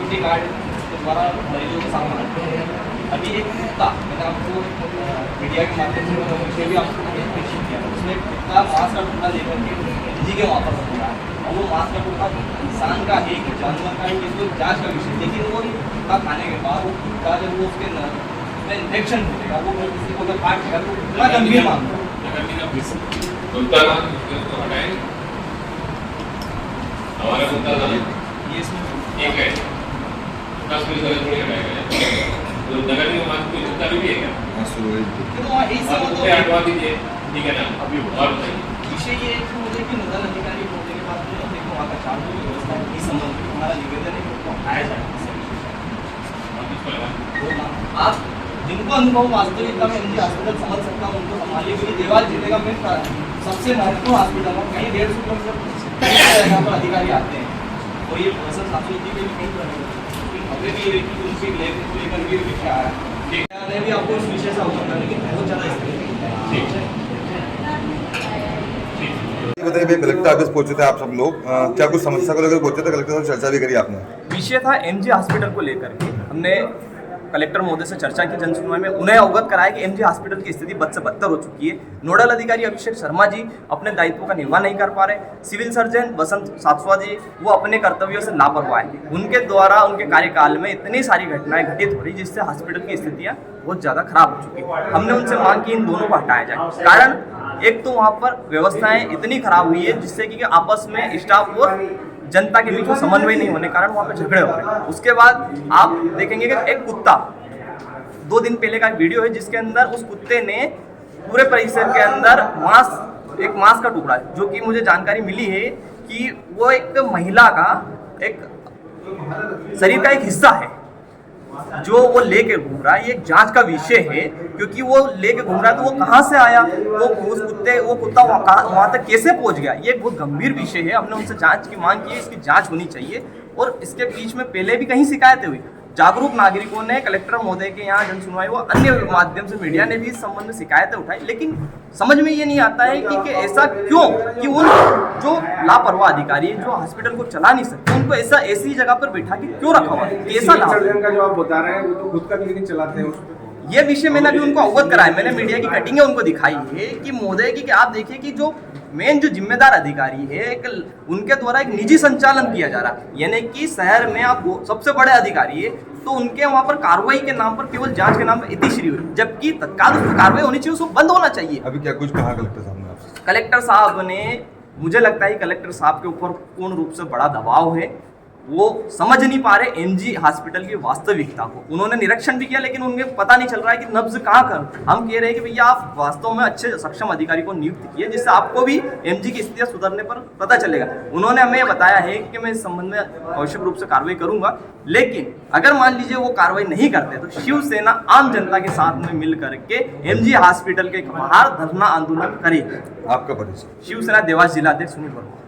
Security guard के द्वारा मरीजों के सामने रखते हैं। अभी एक कुत्ता, मैंने आपको मीडिया के माध्यम से उसे भी आपको प्रेषित किया, उसने एक कुत्ता मांस का टुकड़ा लेकर के जी के वहाँ पर रखा है, और वो मांस का टुकड़ा इंसान का है कि जानवर का है, इसको जाँच का विषय। लेकिन वो कुत्ता खाने के बाद वो कुत्ता जब वो उसके में इन्फेक्शन मिलेगा, वो किसी को अगर काट देगा तो इतना गंभीर मामला कुत्ता ना उसको हटाएं। हमारा कुत्ता ना ये एक है, 10 पुलिस वाले थोड़ी हटाएगा। तो नगर निगम में कोई कुत्ता भी है क्या? तो वहाँ ऐसे कुत्ते हटवा दीजिए, ठीक है ना? अभी और बताइए। विषय ये है कि मुझे कि नोडल अधिकारी होने के बाद में देखो वहाँ का चालू व्यवस्था इस संबंध में हमारा निवेदन है कि उनको हटाया जाए। आप जिनको अनुभव वास्तविकता में एमजी हॉस्पिटल समझ सकता हूँ उनको संभालिए, क्योंकि देवाल जिले का में सबसे महत्वपूर्ण हॉस्पिटल है, कहीं 150 किलोमीटर यहाँ पर अधिकारी आते हैं, और ये फसल साफी के लिए कहीं अभी भी उनकी लेकर के विषय आया है, भी आपको इस विषय से अवगत करने की बहुत ज़्यादा बताइए भैया, कलेक्टर ऑफिस पहुंचे थे आप सब लोग, क्या कुछ समस्या को लेकर पहुंचे थे? कलेक्टर से चर्चा भी करी आपने? विषय था एमजी हॉस्पिटल को लेकर के, हमने कलेक्टर महोदय से चर्चा की जन सुनवाई में, उन्हें अवगत कराया कि एमजी हॉस्पिटल की स्थिति बद से बदतर हो चुकी है। नोडल अधिकारी अभिषेक शर्मा जी अपने दायित्वों का निर्वाह नहीं कर पा रहे, सिविल सर्जन बसंत सातवा जी वो अपने कर्तव्यों से लापरवाह है। उनके द्वारा उनके कार्यकाल में इतनी सारी घटनाएं घटित हो रही जिससे हॉस्पिटल की स्थितियां बहुत ज़्यादा खराब हो चुकी है। हमने उनसे मांग की इन दोनों को हटाया जाए। कारण एक तो वहाँ पर व्यवस्थाएं इतनी खराब हुई है जिससे कि आपस में स्टाफ और जनता के बीच में समन्वय नहीं होने के कारण वहाँ पे झगड़े हो रहे हैं। उसके बाद आप देखेंगे कि एक कुत्ता, 2 दिन पहले का वीडियो है जिसके अंदर उस कुत्ते ने पूरे परिसर के अंदर एक मांस का टुकड़ा है, जो कि मुझे जानकारी मिली है कि वो एक महिला का एक शरीर का एक हिस्सा है जो वो लेके घूम रहा है। ये जांच का विषय है, क्योंकि वो लेके घूम रहा है तो वो कहाँ से आया, वो कुत्ता वहाँ तक कैसे पहुँच गया, ये एक बहुत गंभीर विषय है। हमने उनसे जांच की मांग की है, इसकी जांच होनी चाहिए। और इसके बीच में पहले भी कहीं शिकायतें हुई, जागरूक नागरिकों ने कलेक्टर महोदय के यहाँ जन सुनवाई हुआ, अन्य माध्यम से मीडिया ने भी इस संबंध में शिकायतें उठाई, लेकिन समझ में ये नहीं आता है कि ऐसा क्यों कि उन जो लापरवाह अधिकारी जो हॉस्पिटल को चला नहीं सकते उनको ऐसी जगह पर बैठा के क्यों रखा हुआ है, कैसा लाभ का जो आप बता रहे हैं वो तो खुद का भी लेकिन चलाते हैं उसको। ये विषय मैंने अभी उनको अवगत कराया, मैंने मीडिया की कटिंग उनको दिखाई है कि महोदय की कि आप देखिए कि जो मेन जो जिम्मेदार अधिकारी है उनके द्वारा एक निजी संचालन किया जा रहा है, यानी कि शहर में आप सबसे बड़े अधिकारी है तो उनके वहाँ पर कार्रवाई के नाम पर केवल जांच के नाम पर इतिश्री हुई, जबकि तत्काल उस पर कार्रवाई होनी चाहिए, उसको बंद होना चाहिए। अभी क्या कुछ कहा कलेक्टर साहब ने आपसे? कलेक्टर साहब ने, मुझे लगता है कलेक्टर साहब के ऊपर पूर्ण रूप से बड़ा दबाव है, वो समझ नहीं पा रहे एमजी हॉस्पिटल की वास्तविकता को। उन्होंने निरीक्षण भी किया लेकिन उन्हें पता नहीं चल रहा है कि नब्ज कहाँ कर। हम कह रहे हैं कि भैया आप वास्तव में अच्छे सक्षम अधिकारी को नियुक्त किए जिससे आपको भी एमजी की स्थितियां सुधरने पर पता चलेगा। उन्होंने हमें बताया है कि मैं इस संबंध में आवश्यक रूप से कार्रवाई करूंगा, लेकिन अगर मान लीजिए वो कार्रवाई नहीं करते तो शिवसेना आम जनता के साथ में मिल करके एमजी हॉस्पिटल के बाहर धरना आंदोलन करेगी। आपका परिचय? शिवसेना देवास जिला अध्यक्ष सुनील वर्मा।